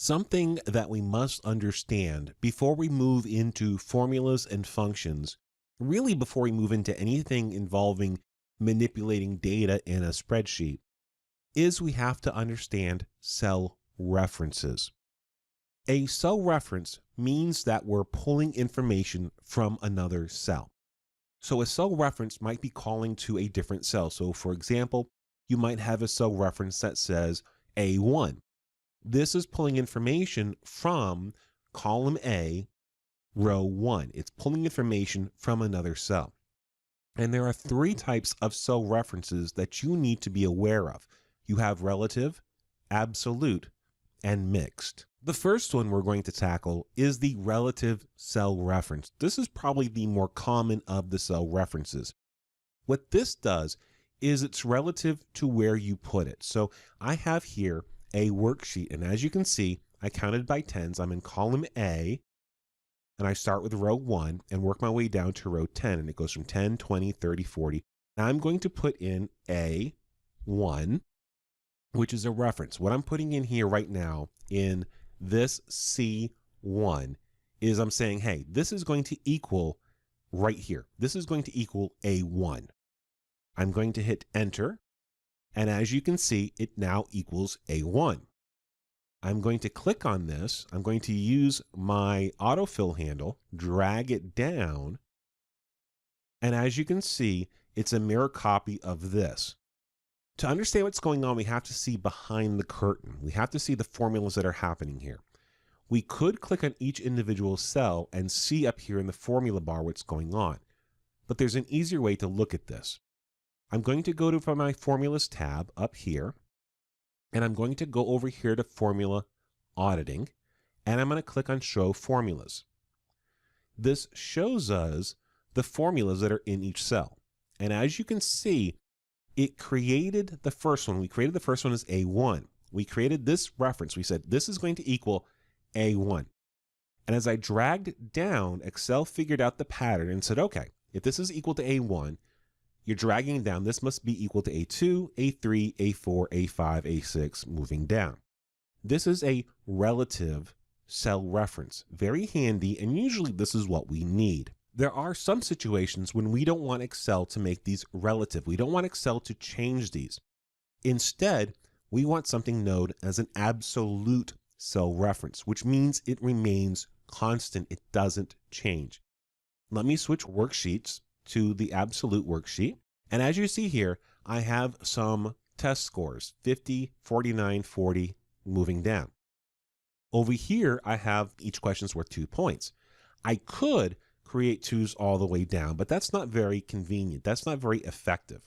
Something that we must understand before we move into formulas and functions, really before we move into anything involving manipulating data in a spreadsheet, is we have to understand cell references. A cell reference means that we're pulling information from another cell. So a cell reference might be calling to a different cell. So for example, you might have a cell reference that says A1. This is pulling information from column A, row 1. It's pulling information from another cell. And there are three types of cell references that you need to be aware of. You have relative, absolute, and mixed. The first one we're going to tackle is the relative cell reference. This is probably the more common of the cell references. What this does is it's relative to where you put it. So I have here a worksheet, and as you can see, I counted by tens. I'm in column A, and I start with row 1 and work my way down to row 10, and it goes from 10, 20, 30, 40. Now I'm going to put in A1, which is a reference. What I'm putting in here right now in this C1 is I'm saying, hey, this is going to equal right here. This is going to equal A1. I'm going to hit enter. And as you can see, it now equals A1. I'm going to click on this. I'm going to use my autofill handle, drag it down. And as you can see, it's a mirror copy of this. To understand what's going on, we have to see behind the curtain. We have to see the formulas that are happening here. We could click on each individual cell and see up here in the formula bar what's going on. But there's an easier way to look at this. I'm going to go to my formulas tab up here, and I'm going to go over here to formula auditing, and I'm going to click on show formulas. This shows us the formulas that are in each cell. And as you can see, it created the first one. We created the first one as A1. We created this reference. We said this is going to equal A1. And as I dragged down, Excel figured out the pattern and said, okay, if this is equal to A1, you're dragging down, this must be equal to A2, A3, A4, A5, A6, moving down. This is a relative cell reference. Very handy, and usually this is what we need. There are some situations when we don't want Excel to make these relative. We don't want Excel to change these. Instead, we want something known as an absolute cell reference, which means it remains constant. It doesn't change. Let me switch worksheets to the absolute worksheet. And as you see here, I have some test scores, 50, 49, 40, moving down. Over here, I have each question's worth 2 points. I could create twos all the way down, but that's not very convenient. That's not very effective.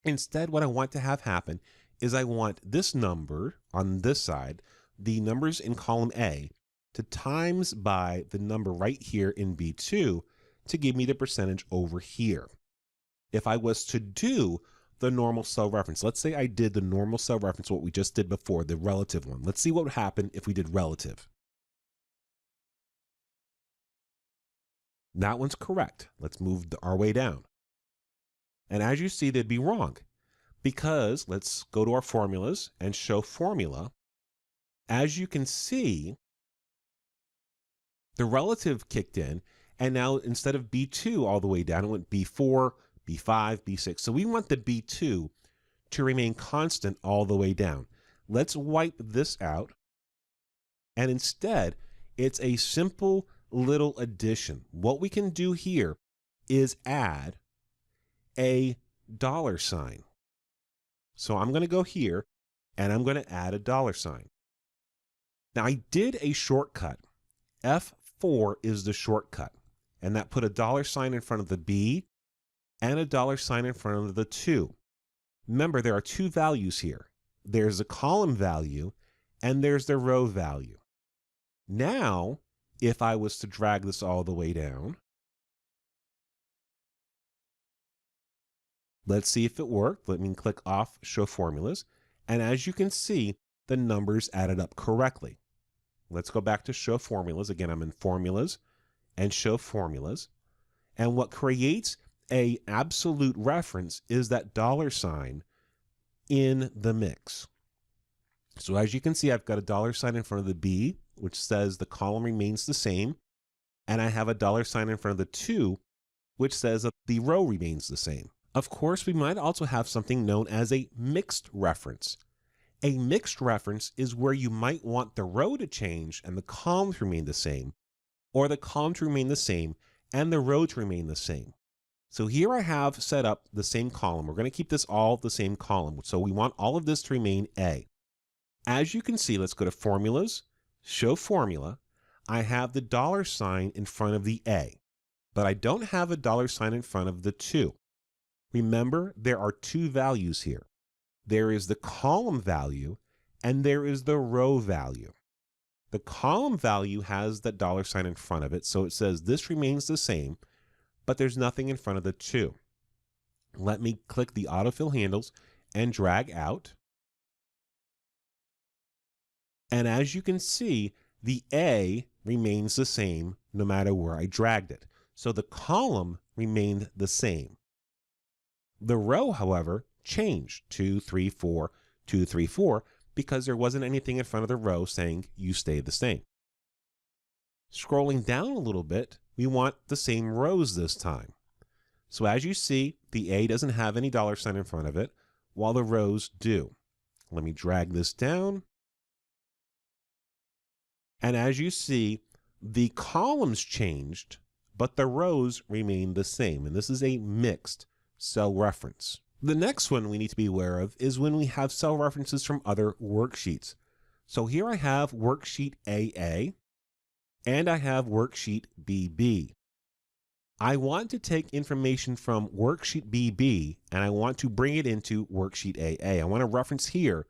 Instead, what I want to have happen is I want this number on this side, the numbers in column A, to times by the number right here in B2 to give me the percentage over here. If I was to do the normal cell reference, let's say I did the normal cell reference, what we just did before, the relative one. Let's see what would happen if we did relative. That one's correct. Let's move our way down. And as you see, they'd be wrong because let's go to our formulas and show formula. As you can see, the relative kicked in, and now instead of B2 all the way down, it went B4, B5, B6. So we want the B2 to remain constant all the way down. Let's wipe this out. And instead, it's a simple little addition. What we can do here is add a $sign. So I'm going to go here and I'm going to add a $sign. Now I did a shortcut. F4 is the shortcut. And that put a $sign in front of the B and a $sign in front of the 2. Remember, there are two values here. There's a column value and there's the row value. Now, if I was to drag this all the way down, let's see if it worked. Let me click off show formulas. And as you can see, the numbers added up correctly. Let's go back to show formulas. Again, I'm in formulas and show formulas. And what creates a absolute reference is that $sign in the mix. So as you can see, I've got a $sign in front of the B, which says the column remains the same. And I have a $sign in front of the 2, which says that the row remains the same. Of course, we might also have something known as a mixed reference. A mixed reference is where you might want the row to change and the column to remain the same, or the column to remain the same and the row to remain the same. So here I have set up the same column. We're going to keep this all the same column. So we want all of this to remain A. As you can see, let's go to Formulas, Show Formula. I have the $sign in front of the A, but I don't have a $sign in front of the 2. Remember, there are 2 values here. There is the column value and there is the row value. The column value has that $sign in front of it, so it says this remains the same, but there's nothing in front of the 2. Let me click the autofill handles and drag out. And as you can see, the A remains the same no matter where I dragged it. So the column remained the same. The row, however, changed 2, 3, 4, 2, 3, 4, because there wasn't anything in front of the row saying you stay the same. Scrolling down a little bit, we want the same rows this time. So as you see, the A doesn't have any $sign in front of it, while the rows do. Let me drag this down. And as you see, the columns changed, but the rows remain the same. And this is a mixed cell reference. The next one we need to be aware of is when we have cell references from other worksheets. So here I have worksheet AA, and I have worksheet BB. I want to take information from worksheet BB and I want to bring it into worksheet AA. I want a reference here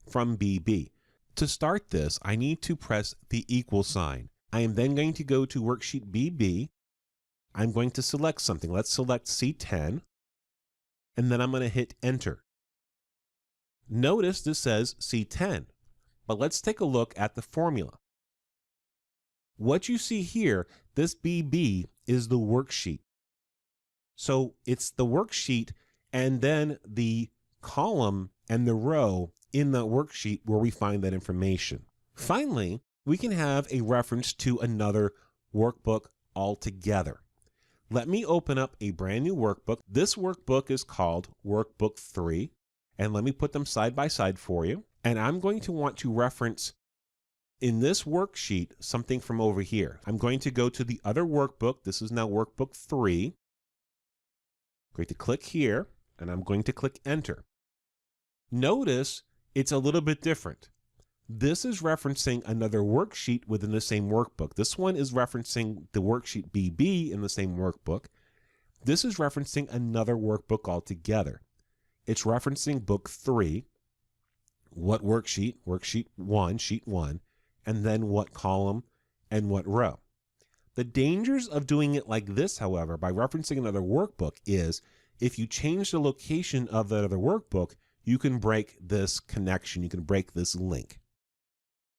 from BB. To start this, I need to press the equal sign. I am then going to go to worksheet BB. I'm going to select something. Let's select C10, and then I'm going to hit enter. Notice this says C10, but let's take a look at the formula. What you see here, this BB is the worksheet. So it's the worksheet and then the column and the row in the worksheet where we find that information. Finally, we can have a reference to another workbook altogether. Let me open up a brand new workbook. This workbook is called Workbook 3, and let me put them side by side for you. And I'm going to want to reference in this worksheet something from over here. I'm going to go to the other workbook. This is now Workbook 3. I'm going to click here, and I'm going to click enter. Notice it's a little bit different. This is referencing another worksheet within the same workbook. This one is referencing the worksheet BB in the same workbook. This is referencing another workbook altogether. It's referencing book 3, what worksheet, worksheet 1, sheet 1, and then what column and what row. The dangers of doing it like this, however, by referencing another workbook is if you change the location of that other workbook, you can break this connection, you can break this link.